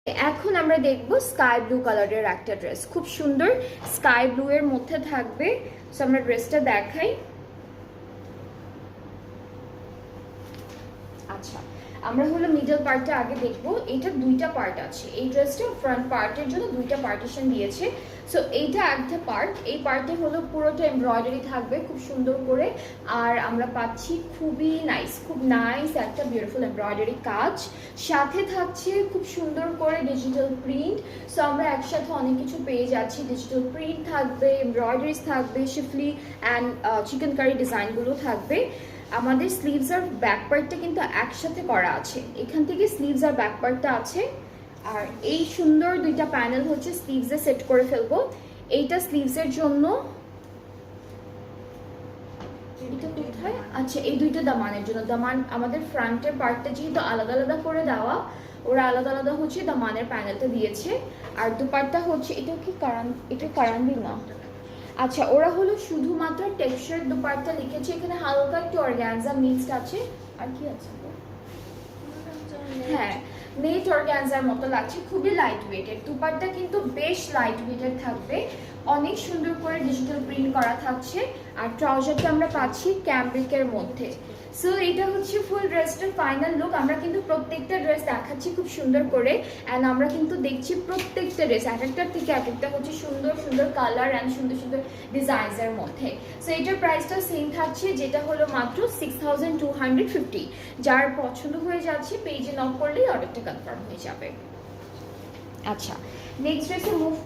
এখন আমরা দেখবো স্কাই ব্লু কালারের একটা ড্রেস, খুব সুন্দর স্কাই ব্লু এর মধ্যে থাকবে। সো আমরা ড্রেসটা দেখাই। আচ্ছা, আমরা হলো মিডল পার্টটা আগে দেখবো। এটা দুইটা পার্ট আছে, এই ড্রেসটা ফ্রন্ট পার্টের জন্য দুইটা পার্টিশন দিয়েছে। সো এইটা একটা পার্ট, এই পার্টে হলো পুরোটা এমব্রয়ডারি থাকবে খুব সুন্দর করে। আর আমরা পাচ্ছি খুবই নাইস, খুব নাইস একটা বিউটিফুল এমব্রয়ডারি কাজ, সাথে থাকছে খুব সুন্দর করে ডিজিটাল প্রিন্ট। সো আমরা একসাথে অনেক কিছু পেয়ে যাচ্ছি, ডিজিটাল প্রিন্ট থাকবে, এমব্রয়ডারিজ থাকবে, শিফলি অ্যান্ড চিকেন কারি ডিজাইনগুলো থাকবে। আমাদের স্লিভস আর ব্যাক পার্টটা কিন্তু একসাথে করা আছে, এখান থেকে স্লিভস আর ব্যাক পার্টটা আছে। আর এই সুন্দর দুইটা প্যানেল হচ্ছে স্লিভসে সেট করে ফেলবো। এইটা স্লিভসের জন্য, এটা কোথায়? আচ্ছা, এই দুইটা দামানের জন্য। দামান আমাদের ফ্রন্টের পার্টটা যেহেতু আলাদা আলাদা করে দেওয়া, ওরা আলাদা আলাদা হচ্ছে দামানের প্যানেলটা দিয়েছে। আর দুপাট্টা হচ্ছে, এটা কি কারান, এটা কারান্দি না। আচ্ছা, ওরা হলো শুধুমাত্র টেক্সচার দুপাট্টা লিখেছে, এখানে হালকা একটু অর্গানজা মিক্সড আছে। আর কি আছে? হ্যাঁ, নেট অর্গানজার মতো লাগছে, খুবই লাইট ওয়েটের। দুপাট্টা কিন্তু বেশ লাইট ওয়েটের থাকবে, অনেক সুন্দর করে ডিজিটাল প্রিন্ট করা থাকছে। আর ট্রাউজারটা আমরা পাচ্ছি ক্যামব্রিকের মধ্যে। সো এটা হচ্ছে ফুল ড্রেসটার ফাইনাল লুক। আমরা কিন্তু প্রত্যেকটা ড্রেস দেখাচ্ছি খুব সুন্দর করে, অ্যান্ড আমরা কিন্তু দেখছি প্রত্যেকটা ড্রেস এক একটার থেকে এক একটা হচ্ছে সুন্দর সুন্দর কালার অ্যান্ড সুন্দর সুন্দর ডিজাইনসের মধ্যে। সো এটার প্রাইসটা সেম থাকছে, যেটা হলো মাত্র 6250। যার পছন্দ হয়ে যাচ্ছে পেজে নক করলেই অর্ডারটা কনফার্ম হয়ে যাবে। আচ্ছা, নেক্সট ড্রেসে মুভ